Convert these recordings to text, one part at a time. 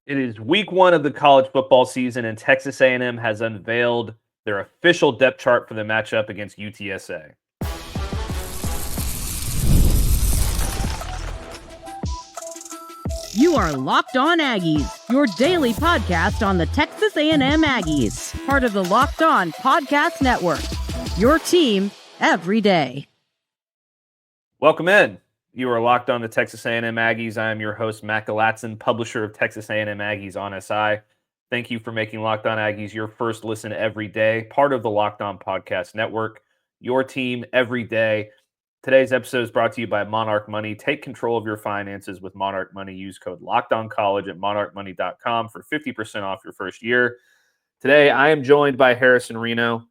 It is week one of the college football season, and Texas A&M has unveiled their official depth chart for the matchup against UTSA. You are Locked On Aggies, your daily podcast on the Texas A&M Aggies, part of the Locked On Podcast Network, your team every day. Welcome in. You are Locked On the Texas A&M Aggies. I am your host, Matt Galatzan, publisher of Texas A&M Aggies on SI. Thank you for making Locked On Aggies your first listen every day, part of the Locked On Podcast Network, your team every day. Today's episode is brought to you by Monarch Money. Take control of your finances with Monarch Money. Use code LOCKEDONCollege at monarchmoney.com for 50% off your first year. Today, I am joined by Harrison Reno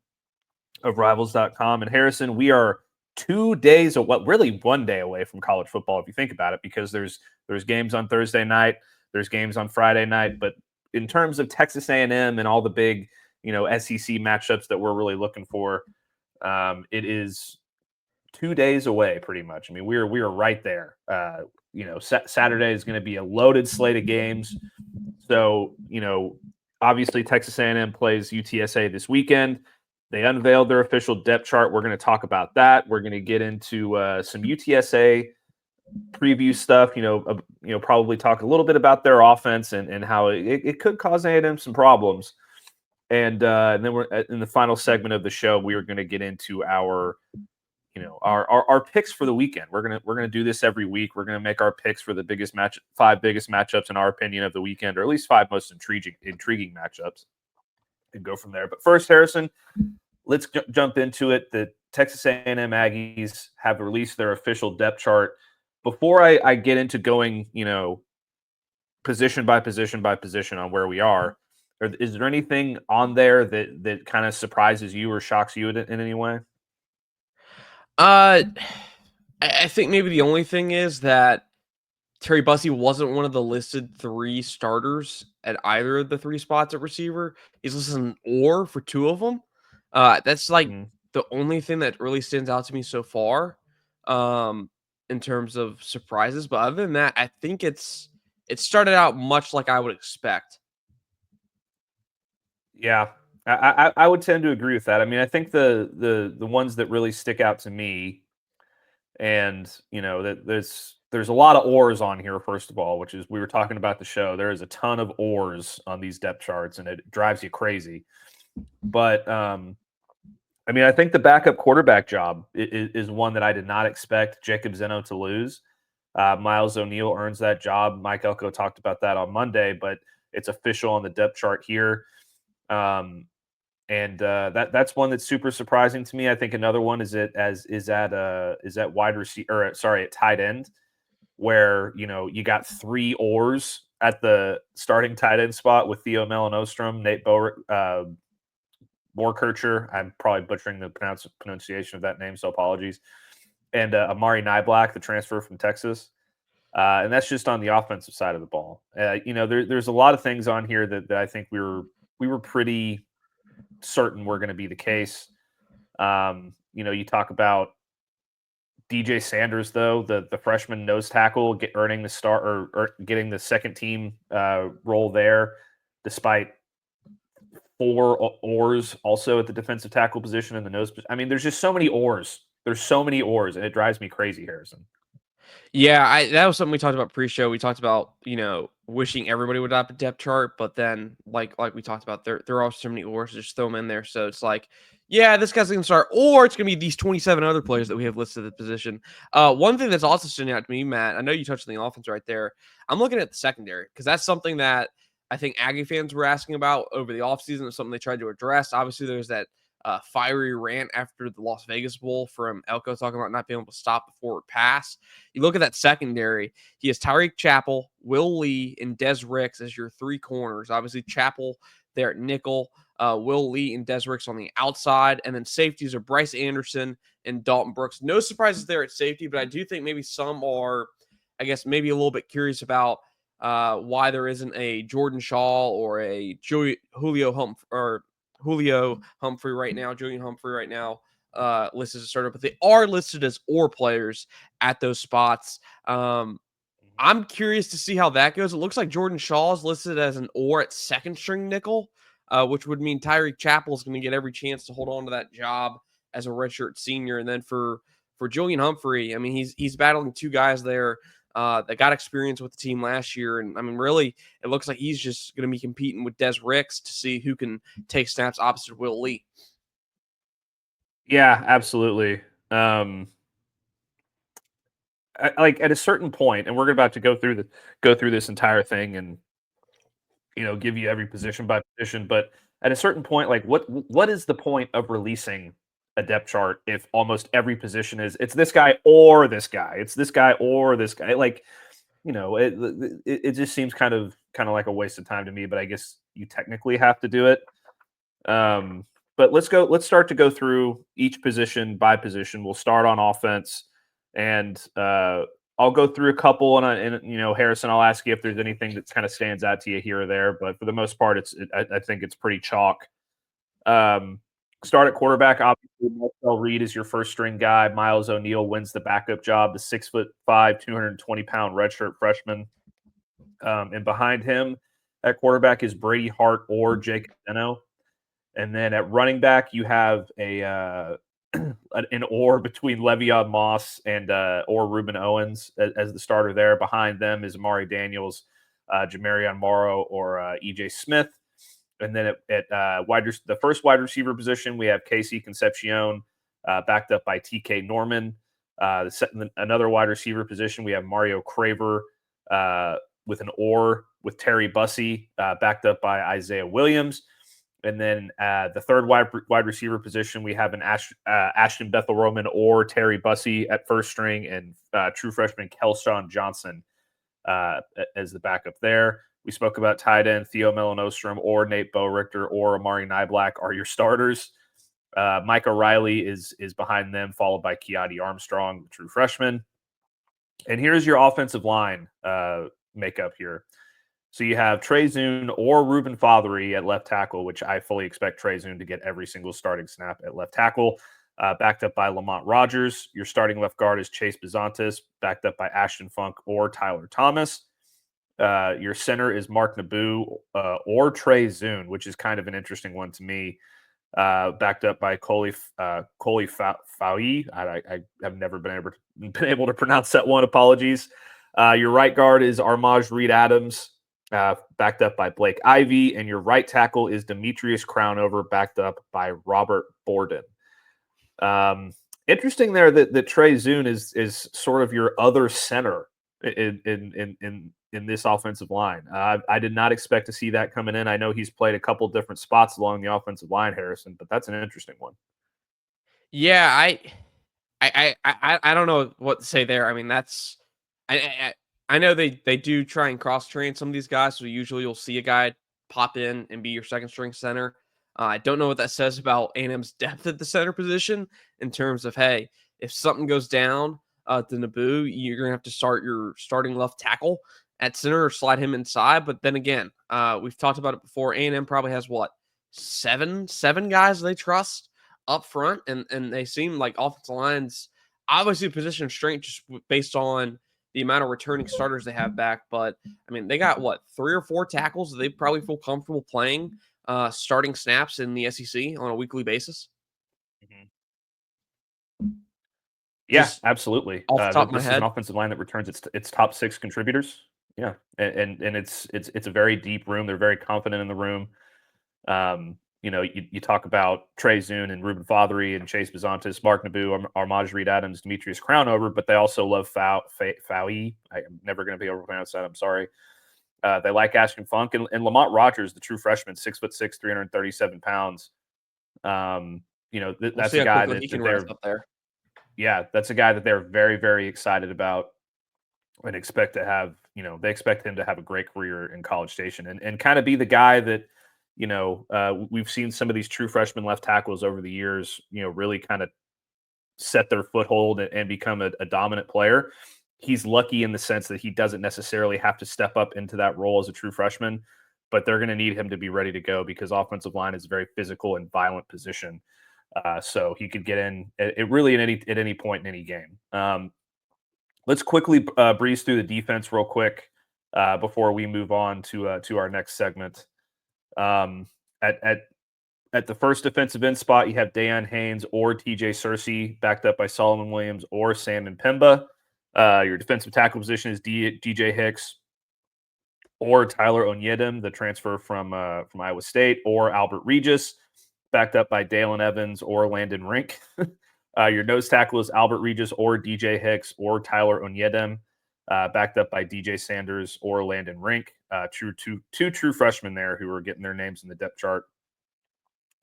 of Rivals.com. And Harrison, we are 2 days, really 1 day away from college football, if you think about it, because there's games on Thursday night, there's games on Friday night. But in terms of Texas A&M and all the big, SEC matchups that we're really looking for, it is 2 days away, pretty much. I mean, we are right there. Saturday is going to be a loaded slate of games. So, obviously Texas A&M plays UTSA this weekend. They unveiled their official depth chart. We're going to talk about that. We're going to get into some UTSA preview stuff. Probably talk a little bit about their offense and how it could cause A&M some problems. And then we're in the final segment of the show. We are going to get into our picks for the weekend. We're gonna do this every week. We're gonna make our picks for the five biggest matchups in our opinion of the weekend, or at least five most intriguing matchups, and go from there. But first, Harrison, let's jump into it. The Texas A&M Aggies have released their official depth chart. Before I get into going, position by position by position on where we are, is there anything on there that kind of surprises you or shocks you in any way? I think maybe the only thing is that Terry Bussey wasn't one of the listed three starters at either of the three spots at receiver. He's listed an or for two of them. That's the only thing that really stands out to me so far, in terms of surprises. But other than that, I think it started out much like I would expect. Yeah, I would tend to agree with that. I mean, I think the ones that really stick out to me, and that there's a lot of ors on here. First of all, which is we were talking about the show. There is a ton of ors on these depth charts, and it drives you crazy. But I mean, I think the backup quarterback job is one that I did not expect Jacob Zeno to lose. Miles O'Neill earns that job. Mike Elko talked about that on Monday, but it's official on the depth chart here. That's one that's super surprising to me. I think another one is at wide receiver, at tight end, where you got three ors at the starting tight end spot with Theo Melanostrom, Nate Borkircher. I'm probably butchering the pronunciation of that name, so apologies. And Amari Niblack, the transfer from Texas. And that's just on the offensive side of the ball. There's a lot of things on here that I think we were pretty certain were going to be the case. You talk about DJ Sanders, though, the freshman nose tackle, earning the start or getting the second team role there, despite four ors also at the defensive tackle position and the nose. I mean, there's just so many ors. There's so many ors, and it drives me crazy, Harrison. Yeah, that was something we talked about pre-show. We talked about, wishing everybody would have a depth chart, but then like we talked about, there are so many ors, just throw them in there. So it's like, yeah, this guy's going to start, or it's going to be these 27 other players that we have listed at the position. One thing that's also standing out to me, Matt, I know you touched on the offense right there. I'm looking at the secondary because that's something that I think Aggie fans were asking about over the offseason. It's something they tried to address. Obviously, there's that fiery rant after the Las Vegas Bowl from Elko talking about not being able to stop the forward pass. You look at that secondary, he has Tyreek Chappell, Will Lee, and Des Ricks as your three corners. Obviously, Chappell there at nickel, Will Lee and Des Ricks on the outside, and then safeties are Bryce Anderson and Dalton Brooks. No surprises there at safety, but I do think maybe some are, I guess, maybe a little bit curious about why there isn't a Jordan Shaw or a Julio Humphrey right now, Julian Humphrey right now, listed as a starter, but they are listed as or players at those spots. I'm curious to see how that goes. It looks like Jordan Shaw is listed as an or at second string nickel, which would mean Tyreek Chappell is going to get every chance to hold on to that job as a redshirt senior. And then for Julian Humphrey, I mean, he's battling two guys there that got experience with the team last year. And I mean, really, it looks like he's just going to be competing with Des Ricks to see who can take snaps opposite Will Lee. Yeah, absolutely. Like at a certain point, and we're about to go through this entire thing and give you every position by position, but at a certain point, like what is the point of releasing a depth chart if almost every position it's this guy or this guy, it's this guy or this guy? Like, it just seems kind of like a waste of time to me, but I guess you technically have to do it. But let's start to go through each position by position. We'll start on offense, and I'll go through a couple, and Harrison, I'll ask you if there's anything that kind of stands out to you here or there. But for the most part, I think it's pretty chalk. Start at quarterback. Obviously, Marcel Reed is your first string guy. Miles O'Neill wins the backup job. The 6'5", 220-pound redshirt freshman. And behind him at quarterback is Brady Hart or Jake Zeno. And then at running back, you have an or between Le'Veon Moss and or Reuben Owens as the starter there. Behind them is Amari Daniels, Jamarion Morrow, or E.J. Smith. And then at the first wide receiver position, we have Casey Concepcion, backed up by T.K. Norman. Another wide receiver position, we have Mario Craver with an or with Terry Bussey, backed up by Isaiah Williams. And then the third wide receiver position, we have an Ashton Bethel-Roman or Terry Bussey at first string, and true freshman Kelshawn Johnson as the backup there. We spoke about tight end Theo Melanostrom or Nate Boerichter or Amari Niblack are your starters. Micah Riley is behind them, followed by Keati Armstrong, the true freshman. And here's your offensive line makeup here. So you have Trey Zune or Reuben Fothery at left tackle, which I fully expect Trey Zune to get every single starting snap at left tackle, backed up by Lamont Rogers. Your starting left guard is Chase Bizantis, backed up by Ashton Funk or Tyler Thomas. Your center is Mark Naboo or Trey Zune, which is kind of an interesting one to me, backed up by Coley Faui. I have never been able to pronounce that one. Apologies. Your right guard is Armaj Reed-Adams, backed up by Blake Ivy, and your right tackle is Demetrius Crownover, backed up by Robert Borden. Interesting there that Trey Zune is sort of your other center in this offensive line. I did not expect to see that coming in. I know he's played a couple different spots along the offensive line, Harrison, but that's an interesting one. Yeah, I don't know what to say there. I mean, that's I know they do try and cross train some of these guys, so usually you'll see a guy pop in and be your second string center. I don't know what that says about A&M's depth at the center position in terms of, hey, if something goes down to Naboo, you're gonna have to start your starting left tackle at center or slide him inside. But then again, we've talked about it before. A&M probably has what seven guys they trust up front, and they seem like offensive lines obviously position of strength just based on the amount of returning starters they have back. But I mean, they got what 3 or 4 tackles that they probably feel comfortable playing starting snaps in the SEC on a weekly basis. Yeah, Just absolutely. off the top of my This is head. an offensive line that returns its top 6 contributors. Yeah, and it's a very deep room. They're very confident in the room. You talk about Trey Zune and Reuben Fothery and Chase Bizantis, Mark Naboo, Armaj Reed-Adams, Demetrius Crownover, but they also love Faui. I'm never going to be able to pronounce that. I'm sorry. They like Ashton Funk and Lamont Rogers, the true freshman, 6'6", 337 pounds. That's a guy that they're up there. Yeah, that's a guy that they're very, very excited about and expect to have, they expect him to have a great career in College Station and kind of be the guy that, we've seen some of these true freshman left tackles over the years, really kind of set their foothold and become a dominant player. He's lucky in the sense that he doesn't necessarily have to step up into that role as a true freshman, but they're going to need him to be ready to go because offensive line is a very physical and violent position. So he could get in at any point in any game. Let's quickly breeze through the defense real quick before we move on to our next segment. Um, at the first defensive end spot, you have Deion Haynes or TJ Searcy, backed up by Solomon Williams or Sam Mpemba. Your defensive tackle position is DJ Hicks or Tyler Onyedem, the transfer from Iowa State, or Albert Regis, backed up by Dalen Evans or Landon Rink. Your nose tackle is Albert Regis or DJ Hicks or Tyler Onyedem, backed up by DJ Sanders or Landon Rink. Two true freshmen there who are getting their names in the depth chart.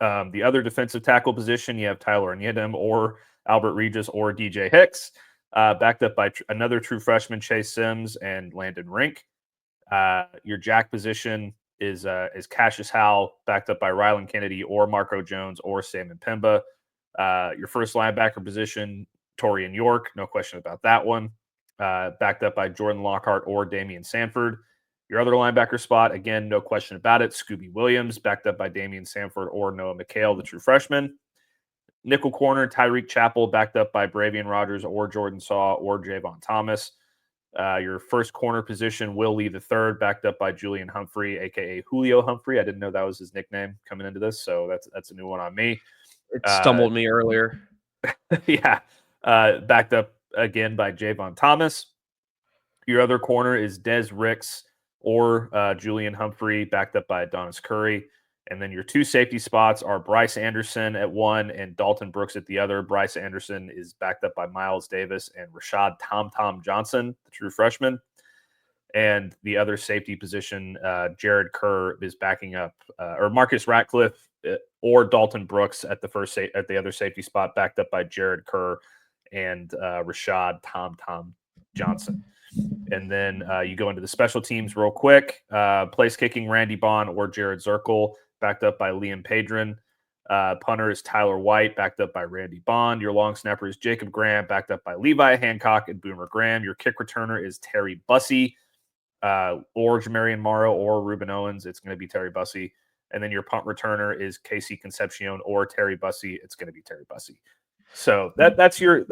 The other defensive tackle position, you have Tyler Onyedem or Albert Regis or DJ Hicks, backed up by another true freshman, Chase Sims and Landon Rink. Your jack position is Cassius Howell, backed up by Rylan Kennedy or Marco Jones or Sam Mpemba. Your first linebacker position, Torian York, no question about that one, backed up by Jordan Lockhart or Damian Sanford. Your other linebacker spot, again, no question about it, Scooby Williams, backed up by Damian Sanford or Noah McHale, the true freshman. Nickel corner, Tyreek Chappell, backed up by Bravian Rogers or Jordan Saw or Javon Thomas. Your first corner position, Will Lee III, backed up by Julian Humphrey, a.k.a. Julio Humphrey. I didn't know that was his nickname coming into this, so that's a new one on me. It stumbled me earlier. Yeah. Backed up again by Javon Thomas. Your other corner is Des Ricks or Julian Humphrey, backed up by Adonis Curry. And then your two safety spots are Bryce Anderson at one and Dalton Brooks at the other. Bryce Anderson is backed up by Miles Davis and Rashad Tom Johnson, the true freshman. And the other safety position, Jared Kerr is backing up, or Marcus Ratcliffe or Dalton Brooks at the other safety spot, backed up by Jared Kerr and Rashad Tom Johnson. And then you go into the special teams real quick. Place kicking, Randy Bond or Jared Zirkle, backed up by Liam Padron. Punter is Tyler White, backed up by Randy Bond. Your long snapper is Jacob Graham, backed up by Levi Hancock and Boomer Graham. Your kick returner is Terry Bussey, or Jamarian Morrow or Ruben Owens. It's going to be Terry Bussey. And then your punt returner is Casey Concepcion or Terry Bussey. It's going to be Terry Bussey. So that's your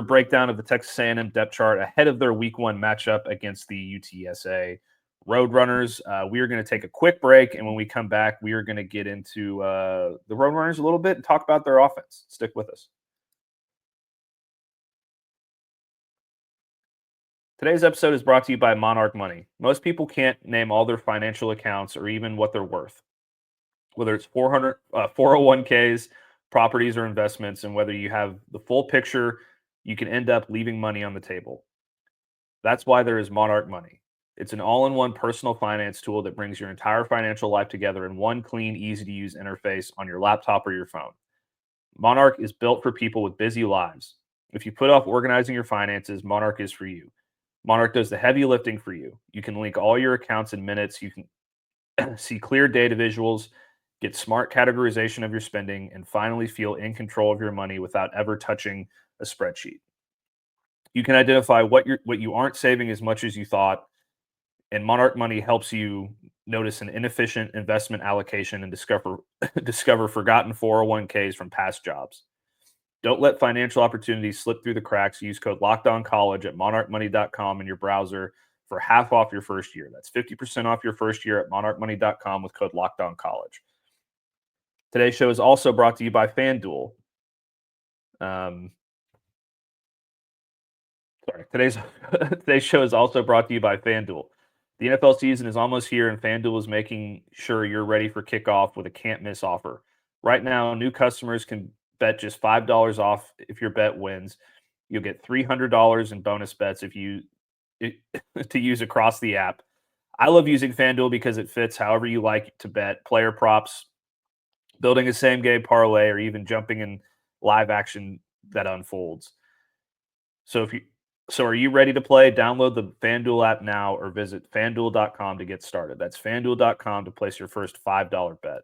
breakdown of the Texas A&M depth chart ahead of their Week 1 matchup against the UTSA Roadrunners. We are going to take a quick break, and when we come back, we are going to get into the Roadrunners a little bit and talk about their offense. Stick with us. Today's episode is brought to you by Monarch Money. Most people can't name all their financial accounts or even what they're worth. Whether it's 401ks, properties, or investments, and whether you have the full picture, you can end up leaving money on the table. That's why there is Monarch Money. It's an all-in-one personal finance tool that brings your entire financial life together in one clean, easy-to-use interface on your laptop or your phone. Monarch is built for people with busy lives. If you put off organizing your finances, Monarch is for you. Monarch does the heavy lifting for you. You can link all your accounts in minutes. You can see clear data visuals, get smart categorization of your spending, and finally feel in control of your money without ever touching a spreadsheet. You can identify what you aren't saving as much as you thought, and Monarch Money helps you notice an inefficient investment allocation and discover forgotten 401ks from past jobs. Don't let financial opportunities slip through the cracks. Use code LOCKEDONCollege at monarchmoney.com in your browser for half off your first year. That's 50% off your first year at monarchmoney.com with code LOCKEDONCollege. Today's show is also brought to you by FanDuel. Today's show is also brought to you by FanDuel. The NFL season is almost here, and FanDuel is making sure you're ready for kickoff with a can't-miss offer. Right now, new customers can bet just $5 off if your bet wins. You'll get $300 in bonus bets to use across the app. I love using FanDuel because it fits however you like to bet. Player props, building a same-game parlay, or even jumping in live action that unfolds. So are you ready to play? Download the FanDuel app now or visit FanDuel.com to get started. That's FanDuel.com to place your first $5 bet.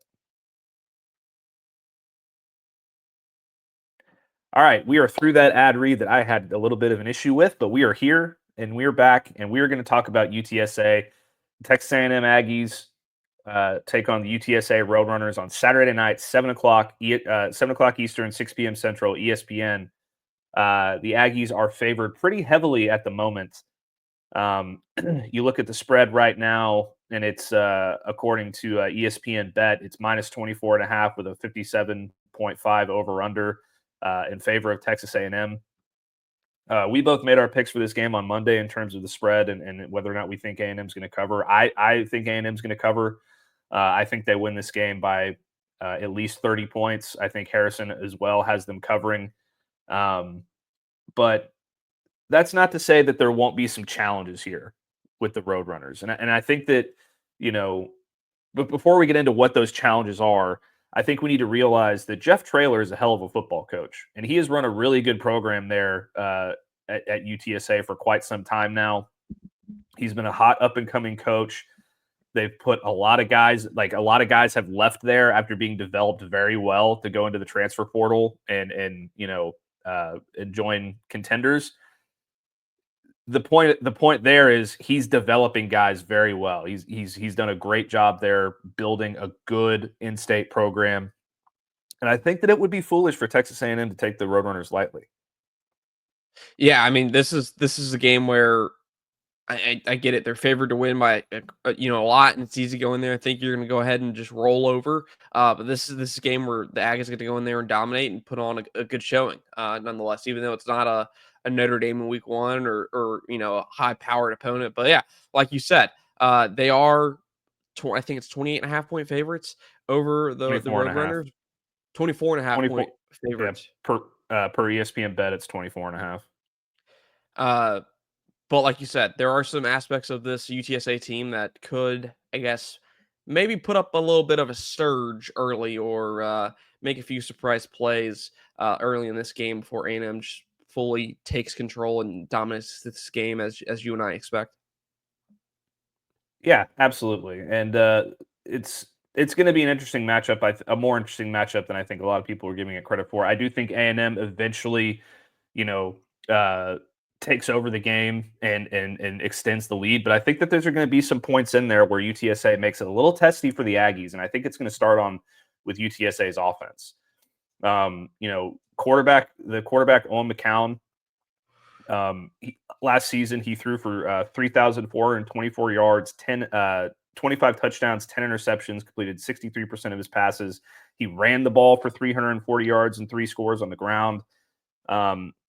All right, we are through that ad read that I had a little bit of an issue with, but we are here and we're back, and we are going to talk about UTSA. Texas A&M Aggies take on the UTSA Roadrunners on Saturday night, 7 o'clock Eastern, 6 p.m. Central, ESPN. The Aggies are favored pretty heavily at the moment. You look at the spread right now, and it's according to ESPN Bet, it's minus 24.5 with a 57.5 over under in favor of Texas A&M. We both made our picks for this game on Monday in terms of the spread and whether or not we think A&M is going to cover. I think A&M is going to cover. I think they win this game by at least 30 points. I think Harrison as well has them covering. But that's not to say that there won't be some challenges here with the Roadrunners. And I think that, but before we get into what those challenges are, I think we need to realize that Jeff Traylor is a hell of a football coach, and he has run a really good program there at UTSA for quite some time now. He's been a hot up-and-coming coach. They've put a lot of guys have left there after being developed very well to go into the transfer portal and join contenders. The point there is he's developing guys very well. He's done a great job there building a good in-state program, and I think that it would be foolish for Texas A&M to take the Roadrunners lightly. Yeah, I mean, this is a game where I get it. They're favored to win by a lot, and it's easy to go in there. I think you're going to go ahead and just roll over. But this is a game where the Aggies going to go in there and dominate and put on a good showing. Nonetheless, even though it's not a Notre Dame in week one or a high powered opponent. But yeah, like you said, they are. I think it's 28.5-point favorites over the Roadrunners. 24.5-point favorites per ESPN Bet. It's 24.5. But like you said, there are some aspects of this UTSA team that could, I guess, maybe put up a little bit of a surge early or make a few surprise plays early in this game before A&M just fully takes control and dominates this game as you and I expect. Yeah, absolutely. And it's going to be an interesting matchup, a more interesting matchup than I think a lot of people are giving it credit for. I do think A&M eventually, takes over the game and extends the lead. But I think that there's going to be some points in there where UTSA makes it a little testy for the Aggies, and I think it's going to start with UTSA's offense. The quarterback Owen McCown. Last season he threw for 3,424 yards, 25 touchdowns, 10 interceptions, completed 63% of his passes. He ran the ball for 340 yards and 3 scores on the ground.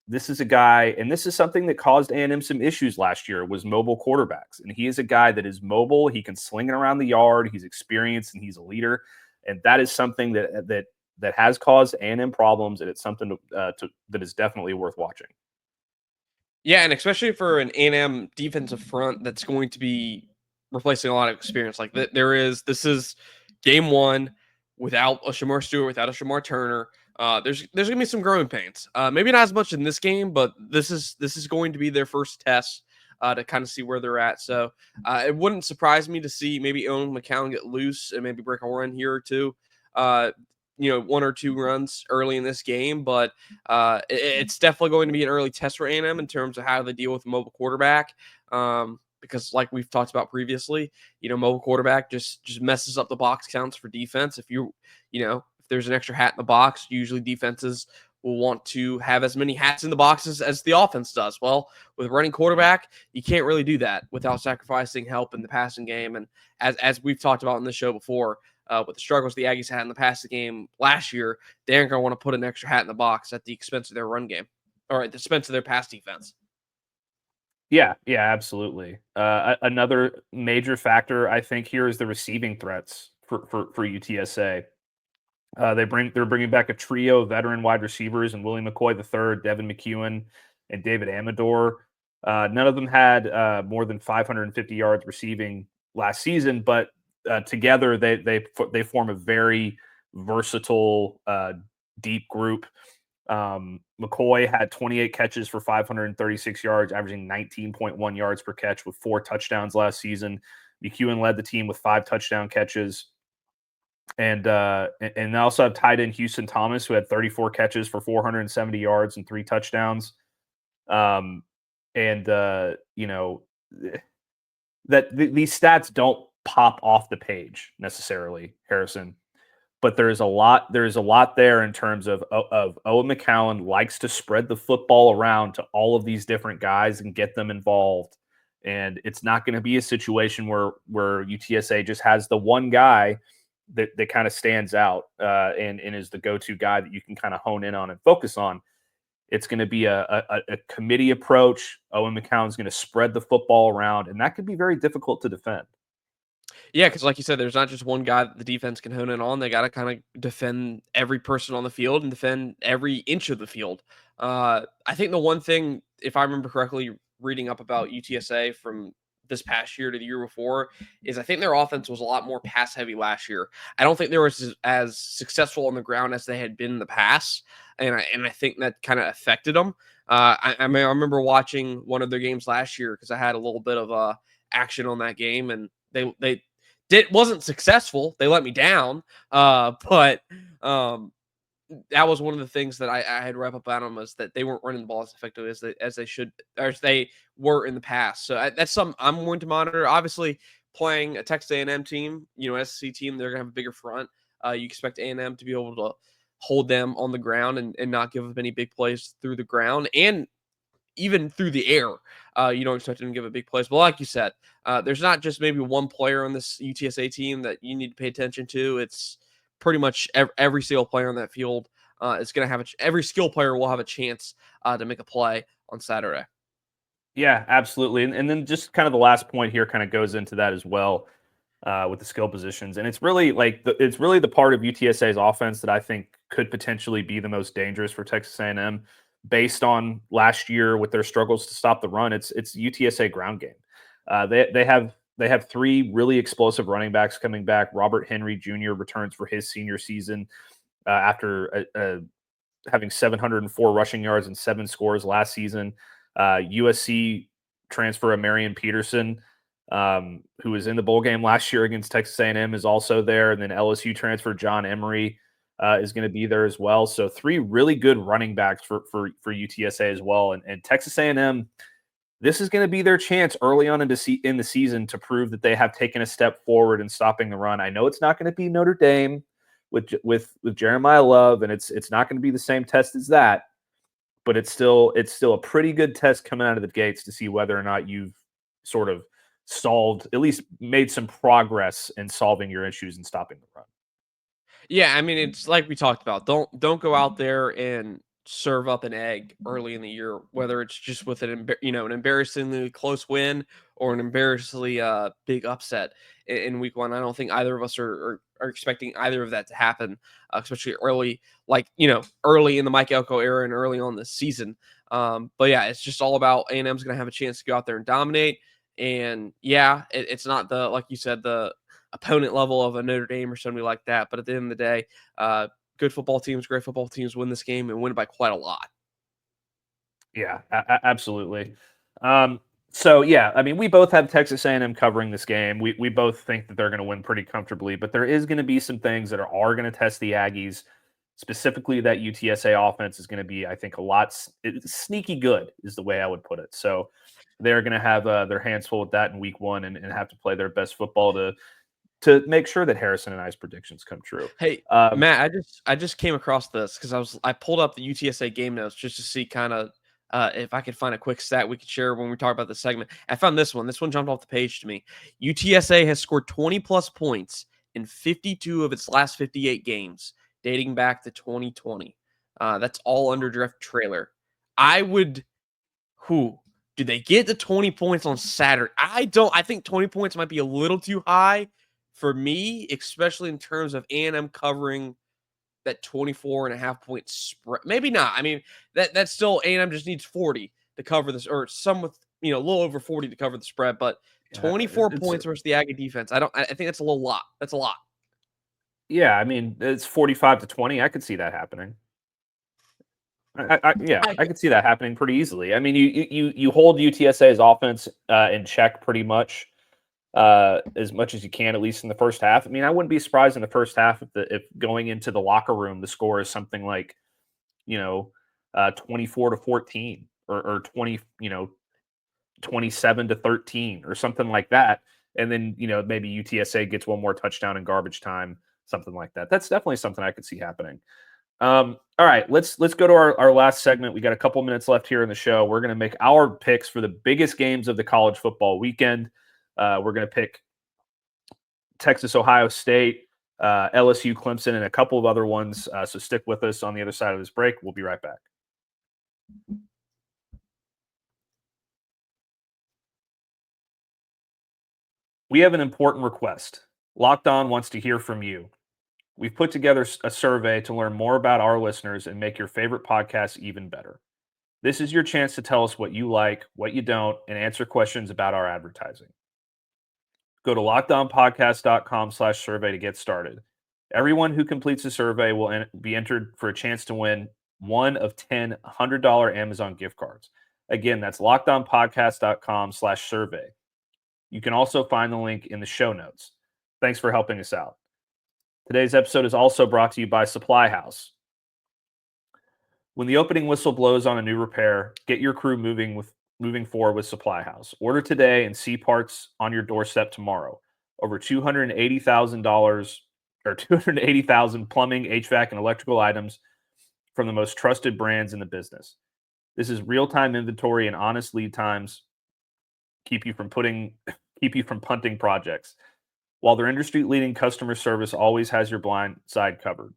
This is a guy, and this is something that caused A&M some issues last year, was mobile quarterbacks. And he is a guy that is mobile. He can sling it around the yard. He's experienced, and he's a leader. And that is something that has caused A&M problems, and it's something that is definitely worth watching. Yeah, and especially for an A&M defensive front that's going to be replacing a lot of experience. Like this is game one without a Shamar Stewart, without a Shamar Turner. There's gonna be some growing pains. Maybe not as much in this game, but this is going to be their first test to kind of see where they're at. So it wouldn't surprise me to see maybe Owen McCown get loose and maybe break a run here or two. 1 or 2 runs early in this game, but it's definitely going to be an early test for A&M in terms of how they deal with a mobile quarterback. Because like we've talked about previously, mobile quarterback just messes up the box counts for defense. If if there's an extra hat in the box, usually defenses will want to have as many hats in the boxes as the offense does. Well, with running quarterback, you can't really do that without sacrificing help in the passing game. And as we've talked about in this show before, with the struggles the Aggies had in the passing game last year, they aren't going to want to put an extra hat in the box at the expense of their run game or at the expense of their pass defense. Yeah, absolutely. Another major factor, I think, here is the receiving threats for UTSA. They're bringing back a trio of veteran wide receivers and Willie McCoy III, Devin McEwen, and David Amador. None of them had more than 550 yards receiving last season, but together they form a very versatile, deep group. McCoy had 28 catches for 536 yards, averaging 19.1 yards per catch with 4 touchdowns last season. McEwen led the team with 5 touchdown catches. And they also have tight end Houston Thomas, who had 34 catches for 470 yards and 3 touchdowns. That these stats don't pop off the page necessarily, Harrison. but there's a lot there in terms of Owen McCown likes to spread the football around to all of these different guys and get them involved. And it's not going to be a situation where UTSA just has the one guy that kind of stands out and is the go-to guy that you can kind of hone in on and focus on. It's going to be a committee approach. Owen McCown's going to spread the football around, and that could be very difficult to defend. Yeah, because like you said, there's not just one guy that the defense can hone in on. They got to kind of defend every person on the field and defend every inch of the field. I think the one thing, if I remember correctly, reading up about UTSA from this past year to the year before, is I think their offense was a lot more pass heavy last year. I don't think they were as successful on the ground as they had been in the past, and I think that kind of affected them. I mean, I remember watching one of their games last year because I had a little bit of action on that game, and they wasn't successful. They let me down. But that was one of the things that I had read up on them, was that they weren't running the ball as effectively as they should, or as they were in the past. So that's something I'm going to monitor. Obviously, playing a Texas A&M team, SEC team, they're going to have a bigger front. You expect A&M to be able to hold them on the ground and not give up any big plays through the ground and even through the air. You don't expect them to give a big plays. But like you said, there's not just maybe one player on this UTSA team that you need to pay attention to. It's pretty much every single player on that field is going to have every skill player will have a chance to make a play on Saturday. Yeah, absolutely. And then just kind of the last point here kind of goes into that as well with the skill positions. And it's really it's really the part of UTSA's offense that I think could potentially be the most dangerous for Texas A&M based on last year with their struggles to stop the run. It's UTSA ground game. They have three really explosive running backs coming back. Robert Henry Jr. returns for his senior season after having 704 rushing yards and 7 scores last season. USC transfer Marion Peterson, who was in the bowl game last year against Texas A&M, is also there. And then LSU transfer John Emery is going to be there as well. So 3 really good running backs for UTSA as well. And Texas A&M, this is going to be their chance early on in the season to prove that they have taken a step forward in stopping the run. I know it's not going to be Notre Dame with Jeremiah Love, and it's not going to be the same test as that, but it's still a pretty good test coming out of the gates to see whether or not you've sort of at least made some progress in solving your issues and stopping the run. Yeah, I mean, it's like we talked about. Don't go out there and serve up an egg early in the year, whether it's just with an embarrassingly close win or an embarrassingly big upset in week one. I don't think either of us are expecting either of that to happen, especially early, early in the Mike Elko era and early on this season. But yeah, it's just all about A&M's going to have a chance to go out there and dominate. And yeah, it's not like you said, the opponent level of a Notre Dame or somebody like that. But at the end of the day, good football teams, great football teams win this game and win by quite a lot. Yeah, absolutely. So yeah, I mean, we both have Texas A&M covering this game. We both think that they're going to win pretty comfortably, but there is going to be some things that are going to test the Aggies. Specifically, that UTSA offense is going to be, I think, sneaky good is the way I would put it. So they're going to have their hands full with that in week one and have to play their best football to make sure that Harrison and I's predictions come true. Hey, Matt, I just came across this because I pulled up the UTSA game notes just to see kind of if I could find a quick stat we could share when we talk about the segment. I found this one. This one jumped off the page to me. UTSA has scored 20 plus points in 52 of its last 58 games, dating back to 2020. That's all under draft trailer. Do they get the 20 points on Saturday? I think 20 points might be a little too high for me, especially in terms of A&M covering that 24.5 point spread. Maybe not. I mean, that's still A&M just needs 40 to cover this, or some with, a little over 40 to cover the spread, but 24 points versus the Aggie defense. I think that's a little lot. That's a lot. Yeah, I mean, it's 45-20. I could see that happening. I could see that happening pretty easily. I mean, you hold UTSA's offense in check pretty much as you can, at least in the first half. I mean, I wouldn't be surprised in the first half if going into the locker room, the score is something like, 24-14 or 27-13 or something like that. And then, maybe UTSA gets one more touchdown in garbage time something like that. That's definitely something I could see happening. All right, let's go to our last segment. We got a couple minutes left here in the show. We're going to make our picks for the biggest games of the college football weekend. We're going to pick Texas, Ohio State, LSU, Clemson, and a couple of other ones. So stick with us on the other side of this break. We'll be right back. We have an important request. Locked On wants to hear from you. We've put together a survey to learn more about our listeners and make your favorite podcast even better. This is your chance to tell us what you like, what you don't, and answer questions about our advertising. Go to lockedonpodcast.com/survey to get started. Everyone who completes the survey will be entered for a chance to win one of 10 $100 Amazon gift cards. Again, that's lockedonpodcast.com/survey. You can also find the link in the show notes. Thanks for helping us out. Today's episode is also brought to you by Supply House. When the opening whistle blows on a new repair, get your crew moving forward with Supply House. Order today and see parts on your doorstep tomorrow. Over $280,000 or 280,000 plumbing, HVAC, and electrical items from the most trusted brands in the business. This is real-time inventory and honest lead times keep you from punting projects. While their industry-leading customer service always has your blind side covered.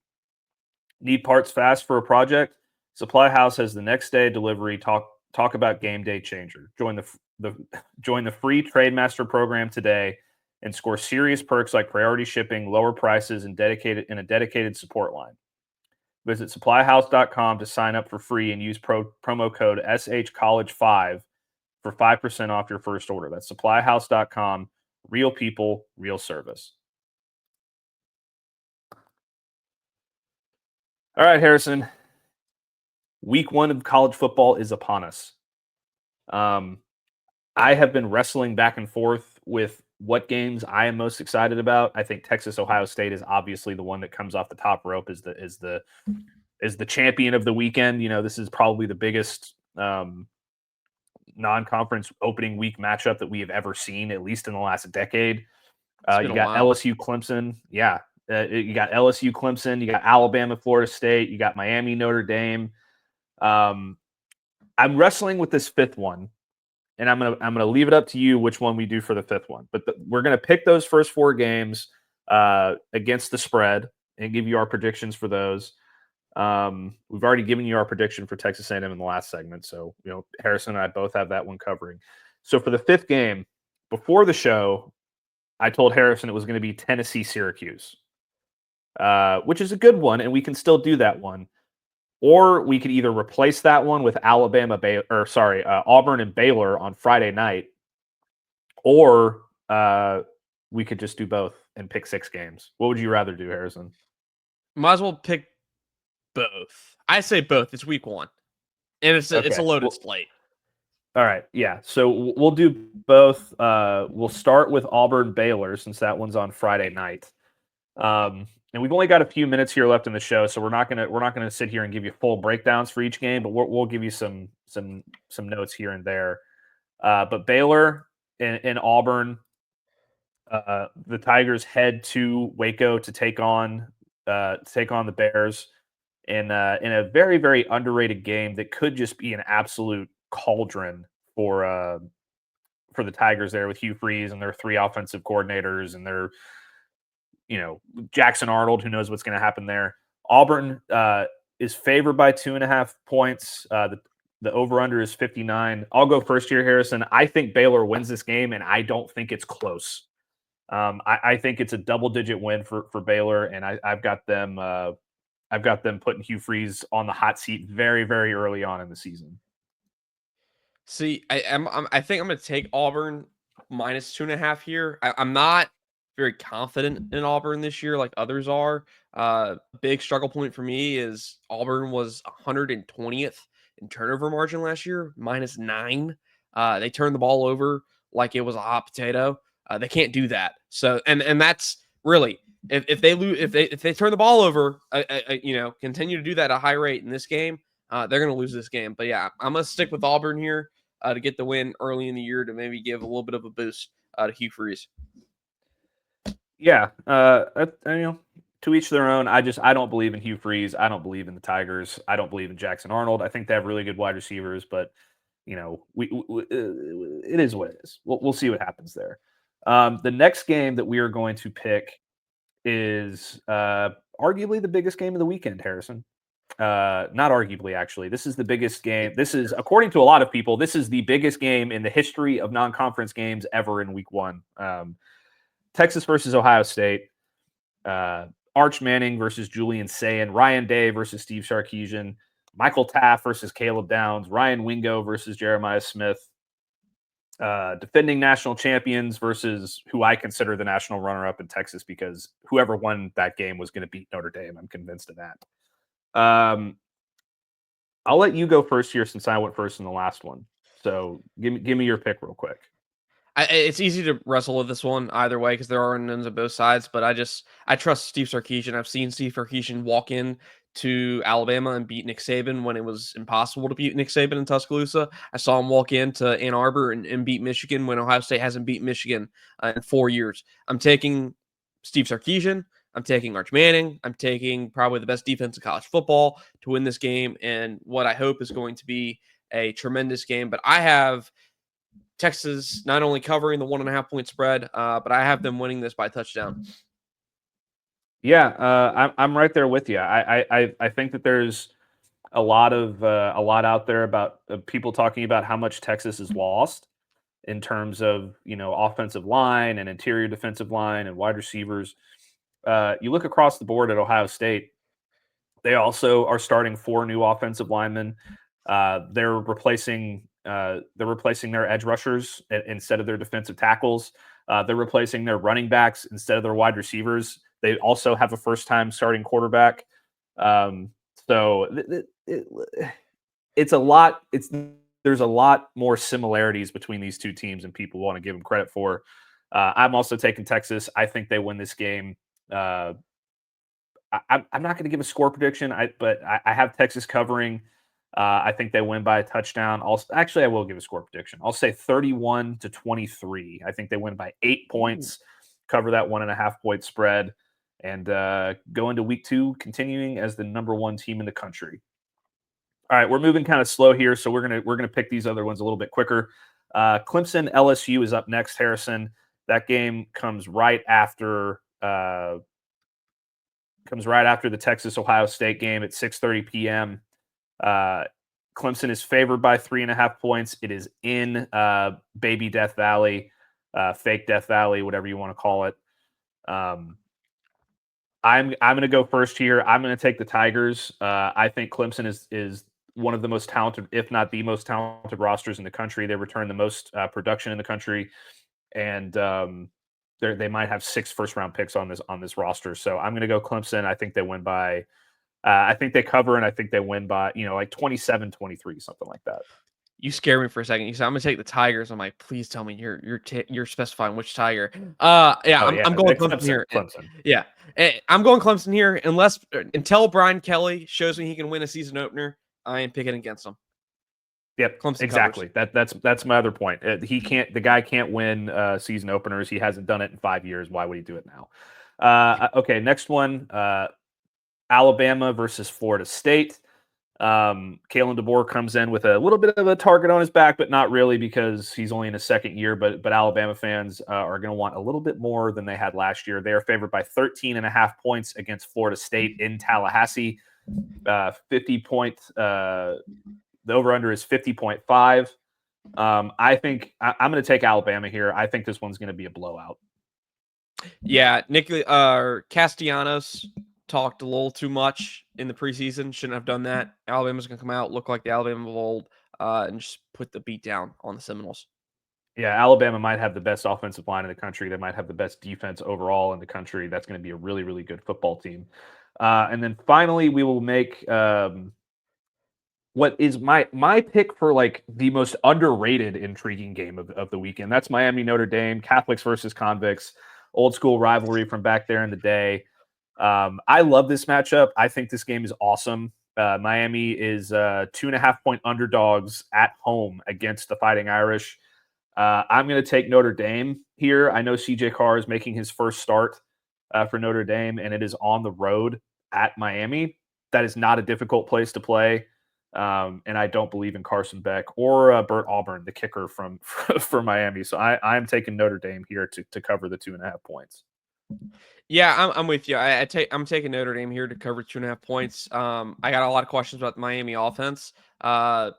Need parts fast for a project? Supply House has the next day delivery. Talk about game day changer. Join the free Trademaster program today and score serious perks like priority shipping, lower prices, and a dedicated support line. Visit supplyhouse.com to sign up for free and use promo code SHCollege5 for 5% off your first order. That's supplyhouse.com. Real people, real service. All right, Harrison. Week 1 of college football is upon us. I have been wrestling back and forth with what games I am most excited about. I think Texas Ohio State is obviously the one that comes off the top rope as the champion of the weekend. You know, this is probably the biggest non-conference opening week matchup that we have ever seen, at least in the last decade. You got LSU, Clemson. Yeah. You got LSU, Clemson. You got Alabama, Florida State. You got Miami, Notre Dame. I'm wrestling with this fifth one, and I'm gonna leave it up to you which one we do for the fifth one. But we're gonna pick those first 4 games against the spread and give you our predictions for those. We've already given you our prediction for Texas A&M in the last segment, so Harrison and I both have that one covering. So for the 5th game, before the show, I told Harrison it was going to be Tennessee-Syracuse, which is a good one, and we can still do that one. Or we could either replace that one with Auburn and Baylor on Friday night, or we could just do both and pick 6 games. What would you rather do, Harrison? Might as well pick both. I say both. It's week 1, and it's a loaded slate. All right, yeah. So we'll do both. We'll start with Auburn Baylor since that one's on Friday night. And we've only got a few minutes here left in the show, so we're not gonna sit here and give you full breakdowns for each game, but we'll give you some notes here and there. But Baylor and Auburn, the Tigers head to Waco to take on the Bears in a very, very underrated game that could just be an absolute cauldron for the Tigers there with Hugh Freeze and their 3 offensive coordinators and their Jackson Arnold, who knows what's going to happen there. Auburn is favored by 2.5 points. The over-under is 59. I'll go first here, Harrison. I think Baylor wins this game, and I don't think it's close. I think it's a double-digit win for Baylor, and I've got them putting Hugh Freeze on the hot seat very, very early on in the season. See, I think I'm going to take Auburn minus 2.5 here. I'm not very confident in Auburn this year like others are. Big struggle point for me is Auburn was 120th in turnover margin last year, -9. They turned the ball over like it was a hot potato. They can't do that. So and that's really if they turn the ball over, continue to do that at a high rate in this game, they're going to lose this game. But yeah, I'm going to stick with Auburn here to get the win early in the year to maybe give a little bit of a boost to Hugh Freeze. Yeah, to each their own. I don't believe in Hugh Freeze. I don't believe in the Tigers. I don't believe in Jackson Arnold. I think they have really good wide receivers, but it is what it is. We'll see what happens there. The next game that we are going to pick is arguably the biggest game of the weekend, Harrison. Not arguably, actually. This is the biggest game. This is, according to a lot of people, this is the biggest game in the history of non-conference games ever in week one. Texas versus Ohio State. Arch Manning versus Julian Sayin. Ryan Day versus Steve Sarkisian. Michael Taft versus Caleb Downs. Ryan Wingo versus Jeremiah Smith. Defending national champions versus who I consider the national runner-up in Texas, because whoever won that game was going to beat Notre Dame. I'm convinced of that. I'll let you go first here since I went first in the last one. So give me your pick real quick. It's easy to wrestle with this one either way because there are unknowns on both sides, but I trust Steve Sarkisian. I've seen Steve Sarkisian walk in to Alabama and beat Nick Saban when it was impossible to beat Nick Saban in Tuscaloosa. I saw him walk into Ann Arbor and beat Michigan when Ohio State hasn't beat Michigan in 4 years. I'm taking Steve Sarkisian. I'm taking Arch Manning. I'm taking probably the best defense in college football to win this game, and what I hope is going to be a tremendous game. But I have Texas not only covering the 1.5 point spread, but I have them winning this by touchdown. Yeah, I'm right there with you. I think that there's a lot out there about people talking about how much Texas has lost in terms of offensive line and interior defensive line and wide receivers. You look across the board at Ohio State; they also are starting 4 new offensive linemen. They're replacing their edge rushers instead of their defensive tackles. They're replacing their running backs instead of their wide receivers. They also have a first-time starting quarterback. So it's a lot. There's a lot more similarities between these two teams than people want to give them credit for. I'm also taking Texas. I think they win this game. I'm not going to give a score prediction, but I have Texas covering. I think they win by a touchdown. I will give a score prediction. I'll say 31-23. I think they win by 8 points, cover that 1.5 point spread, and go into week 2 continuing as the number 1 team in the country. All right, we're moving kind of slow here, so we're gonna pick these other ones a little bit quicker. Clemson-LSU is up next, Harrison. That game comes right after the Texas-Ohio State game at 6:30 p.m. Clemson is favored by 3.5 points. It is in Baby Death Valley, fake Death Valley, whatever you want to call it. I'm going to go first here. I'm going to take the Tigers. I think Clemson is one of the most talented, if not the most talented rosters in the country. They return the most production in the country, and they might have 6 first-round picks on this roster. So I'm going to go Clemson. I think they win by. I think they cover, and I think they win by like 27-23, something like that. You scare me for a second. You said I'm gonna take the Tigers. I'm like, please tell me you're specifying which Tiger. I'm going Clemson here. Clemson. Yeah, I'm going Clemson here until Brian Kelly shows me he can win a season opener. I ain't picking against him. Yep, Clemson exactly. That's my other point. The guy can't win season openers. He hasn't done it in 5 years. Why would he do it now? Okay, next one. Alabama versus Florida State. Kalen DeBoer comes in with a little bit of a target on his back, but not really because he's only in his second year. But Alabama fans are going to want a little bit more than they had last year. They are favored by 13.5 points against Florida State in Tallahassee. 50 points. The over-under is 50.5. I think I'm going to take Alabama here. I think this one's going to be a blowout. Yeah, Castellanos talked a little too much in the preseason. Shouldn't have done that. Alabama's going to come out, look like the Alabama of old, and just put the beat down on the Seminoles. Yeah, Alabama might have the best offensive line in the country. They might have the best defense overall in the country. That's going to be a really, really good football team. And then finally, we will make what is my pick for like the most underrated, intriguing game of the weekend. That's Miami Notre Dame, Catholics versus convicts, old school rivalry from back there in the day. I love this matchup. I think this game is awesome. Miami is 2.5 point underdogs at home against the Fighting Irish. I'm going to take Notre Dame here. I know CJ Carr is making his first start for Notre Dame, and it is on the road at Miami. That is not a difficult place to play. And I don't believe in Carson Beck or Bert Auburn, the kicker from for Miami. So I'm taking Notre Dame here to cover the 2.5 points. Yeah, I'm with you. I'm taking Notre Dame here to cover 2.5 points. I got a lot of questions about the Miami offense. I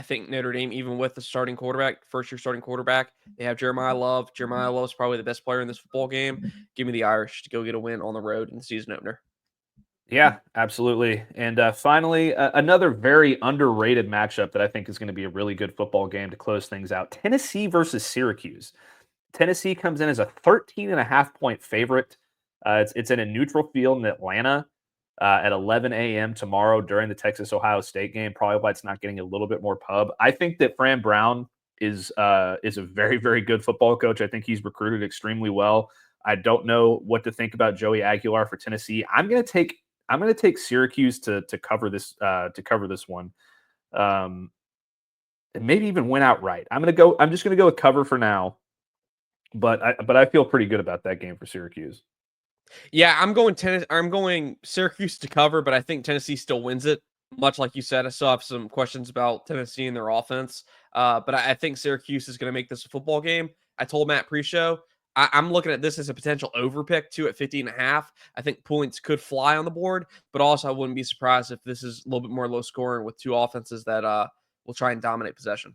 think Notre Dame, even with the starting quarterback, first year starting quarterback, they have Jeremiah Love. Jeremiah Love's probably the best player in this football game. Give me the Irish to go get a win on the road in the season opener. Yeah, absolutely. And finally, another very underrated matchup that I think is going to be a really good football game to close things out. Tennessee versus Syracuse. Tennessee comes in as a 13.5 point favorite. It's in a neutral field in Atlanta at 11 a.m. tomorrow during the Texas-Ohio State game. Probably why it's not getting a little bit more pub. I think that Fran Brown is a very, very good football coach. I think he's recruited extremely well. I don't know what to think about Joey Aguilar for Tennessee. I'm going to take Syracuse to cover this one. And maybe even win outright. I'm just gonna go with cover for now. But I feel pretty good about that game for Syracuse. Yeah, I'm going Syracuse to cover, but I think Tennessee still wins it. Much like you said, I still have some questions about Tennessee and their offense. But I think Syracuse is going to make this a football game. I told Matt pre-show, I'm looking at this as a potential overpick too at 50.5. I think points could fly on the board, but also I wouldn't be surprised if this is a little bit more low scoring with two offenses that will try and dominate possession.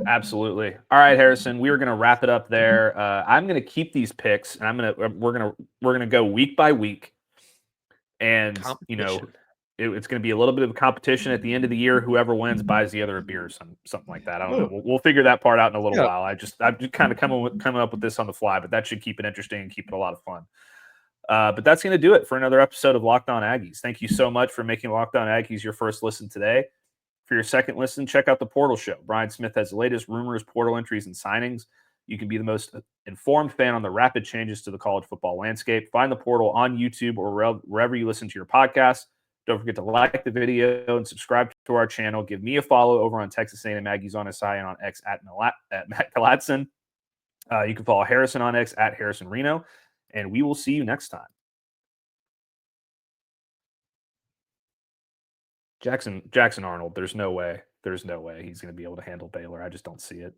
Absolutely. All right, Harrison, we are going to wrap it up there. I'm going to keep these picks, and we're gonna go week by week, and Competition. it's going to be a little bit of a competition at the end of the year. Whoever wins buys the other a beer or something like that. I don't know. We'll figure that part out in a little while. I'm just kind of coming up with this on the fly, but that should keep it interesting and keep it a lot of fun. But that's going to do it for another episode of Locked On Aggies. Thank you so much for making Locked On Aggies your first listen today. For your second listen, check out the Portal Show. Brian Smith has the latest rumors, portal entries, and signings. You can be the most informed fan on the rapid changes to the college football landscape. Find the Portal on YouTube or wherever you listen to your podcast. Don't forget to like the video and subscribe to our channel. Give me a follow over on Texas A&M Aggies on SI and on X at Matt Galatzan. You can follow Harrison on X at Harrison Reno. And we will see you next time. Jackson Arnold, there's no way he's going to be able to handle Baylor. I just don't see it.